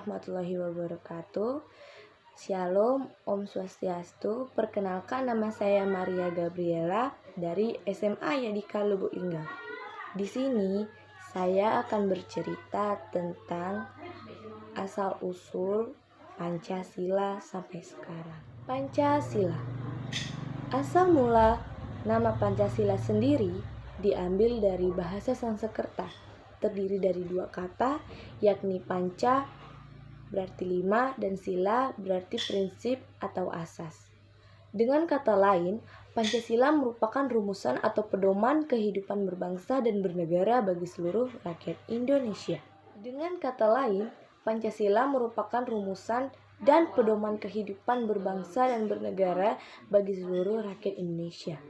warahmatullahi wabarakatuh. Shalom, Om Swastiastu. Perkenalkan, nama saya Maria Gabriela dari SMA Yadika Lubuk Linggau. Di sini saya akan bercerita tentang asal-usul Pancasila sampai sekarang. Pancasila. Asal mula nama Pancasila sendiri diambil dari bahasa Sanskerta. Terdiri dari dua kata, yakni panca berarti 5 dan sila berarti prinsip atau asas. Dengan kata lain, Pancasila merupakan rumusan atau pedoman kehidupan berbangsa dan bernegara bagi seluruh rakyat Indonesia. Dengan kata lain, Pancasila merupakan rumusan dan pedoman kehidupan berbangsa dan bernegara bagi seluruh rakyat Indonesia.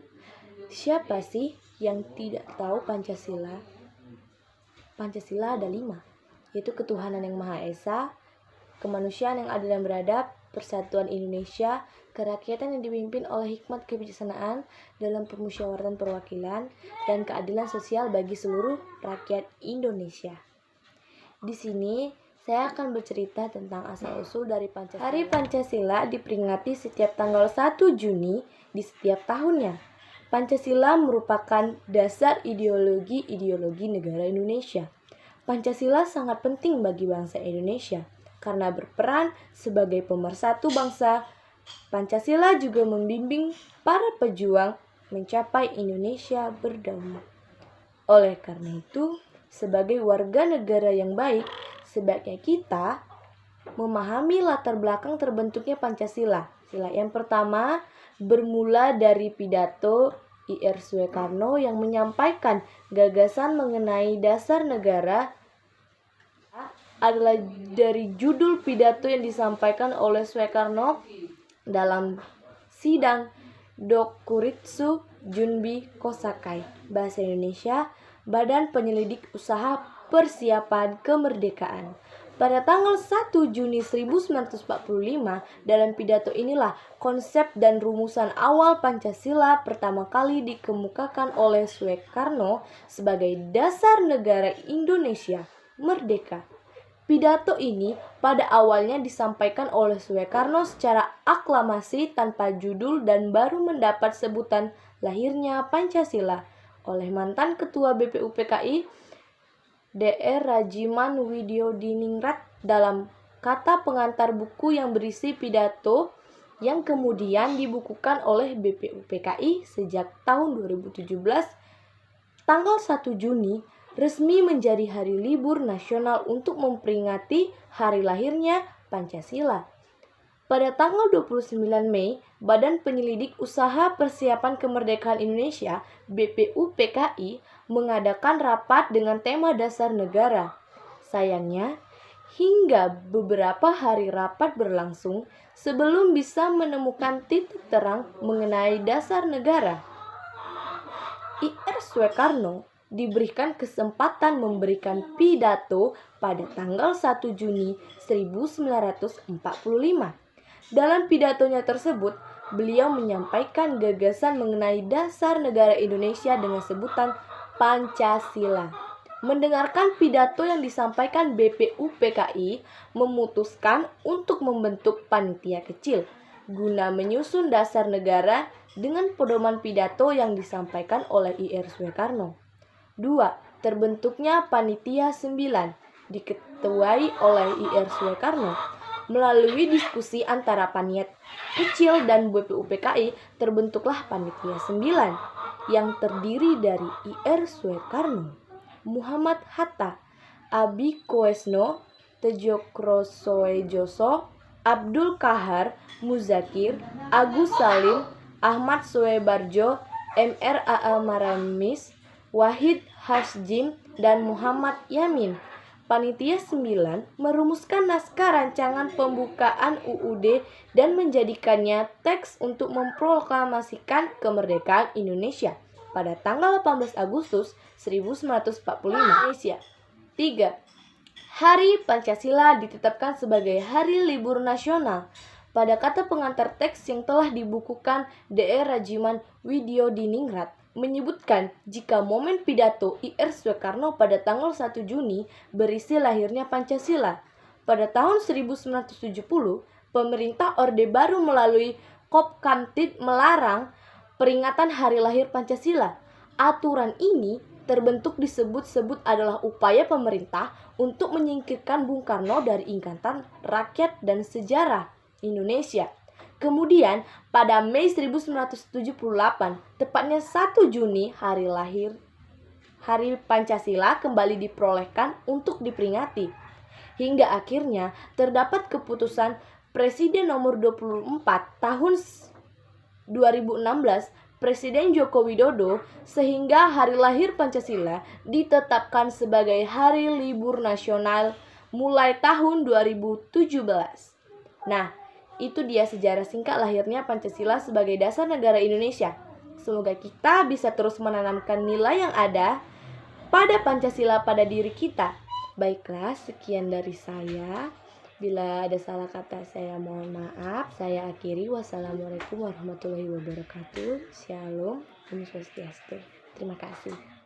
Siapa sih yang tidak tahu Pancasila? Pancasila ada 5, yaitu ketuhanan yang Maha Esa, kemanusiaan yang adil dan beradab, persatuan Indonesia, kerakyatan yang dipimpin oleh hikmat kebijaksanaan dalam permusyawaratan perwakilan, dan keadilan sosial bagi seluruh rakyat Indonesia. Di sini saya akan bercerita tentang asal-usul dari Pancasila. Hari Pancasila diperingati setiap tanggal 1 Juni di setiap tahunnya. Pancasila merupakan dasar ideologi negara Indonesia. Pancasila sangat penting bagi bangsa Indonesia karena berperan sebagai pemersatu bangsa. Pancasila juga membimbing para pejuang mencapai Indonesia berdaulat. Oleh karena itu, sebagai warga negara yang baik, sebaiknya kita memahami latar belakang terbentuknya Pancasila. Yang pertama bermula dari pidato Ir Soekarno yang menyampaikan gagasan mengenai dasar negara adalah dari judul pidato yang disampaikan oleh Soekarno dalam sidang Dokuritsu Junbi Kosakai, bahasa Indonesia, Badan Penyelidik Usaha Persiapan Kemerdekaan. Pada tanggal 1 Juni 1945, dalam pidato inilah konsep dan rumusan awal Pancasila pertama kali dikemukakan oleh Soekarno sebagai dasar negara Indonesia merdeka. Pidato ini pada awalnya disampaikan oleh Soekarno secara aklamasi tanpa judul dan baru mendapat sebutan lahirnya Pancasila oleh mantan Ketua BPUPKI Dr. Rajiman Widyodiningrat dalam kata pengantar buku yang berisi pidato yang kemudian dibukukan oleh BPUPKI sejak tahun 2017. Tanggal 1 Juni resmi menjadi hari libur nasional untuk memperingati hari lahirnya Pancasila. Pada tanggal 29 Mei, Badan Penyelidik Usaha Persiapan Kemerdekaan Indonesia (BPUPKI) mengadakan rapat dengan tema dasar negara. Sayangnya, hingga beberapa hari rapat berlangsung sebelum bisa menemukan titik terang mengenai dasar negara. Ir Soekarno diberikan kesempatan memberikan pidato pada tanggal 1 Juni 1945. Dalam pidatonya tersebut, beliau menyampaikan gagasan mengenai dasar negara Indonesia dengan sebutan Pancasila. Mendengarkan pidato yang disampaikan BPUPKI, memutuskan untuk membentuk panitia kecil guna menyusun dasar negara dengan pedoman pidato yang disampaikan oleh Ir Soekarno. 2. Terbentuknya Panitia 9 diketuai oleh Ir Soekarno. Melalui diskusi antara panitia kecil dan BPUPKI, terbentuklah Panitia 9 yang terdiri dari Ir Soekarno, Muhammad Hatta, Abi Koesno, Tejokrosoejoso, Abdul Kahar Muzakir, Agus Salim, Ahmad Soebarjo, Mr. Maramis, Wahid Hasyim, dan Muhammad Yamin. Panitia 9 merumuskan naskah rancangan pembukaan UUD dan menjadikannya teks untuk memproklamasikan kemerdekaan Indonesia pada tanggal 18 Agustus 1945. Indonesia. 3. Hari Pancasila ditetapkan sebagai hari libur nasional. Pada kata pengantar teks yang telah dibukukan Dr. Rajiman Widyodiningrat menyebutkan jika momen pidato Ir Soekarno pada tanggal 1 Juni berisi lahirnya Pancasila. pada tahun 1970, pemerintah Orde Baru melalui Kopkamtib melarang peringatan hari lahir Pancasila. Aturan ini terbentuk disebut-sebut adalah upaya pemerintah untuk menyingkirkan Bung Karno dari Ikatan Rakyat dan Sejarah Indonesia. Kemudian pada Mei 1978, tepatnya 1 Juni, Hari Pancasila kembali diperolehkan untuk diperingati. Hingga akhirnya terdapat keputusan Presiden nomor 24 tahun 2016 Presiden Joko Widodo sehingga hari lahir Pancasila ditetapkan sebagai hari libur nasional mulai tahun 2017. Nah, itu dia sejarah singkat lahirnya Pancasila sebagai dasar negara Indonesia. Semoga kita bisa terus menanamkan nilai yang ada pada Pancasila pada diri kita. Baiklah, sekian dari saya. Bila ada salah kata saya mohon maaf. Saya akhiri. Wassalamualaikum warahmatullahi wabarakatuh. Shalom. Om Swastiastu. Terima kasih.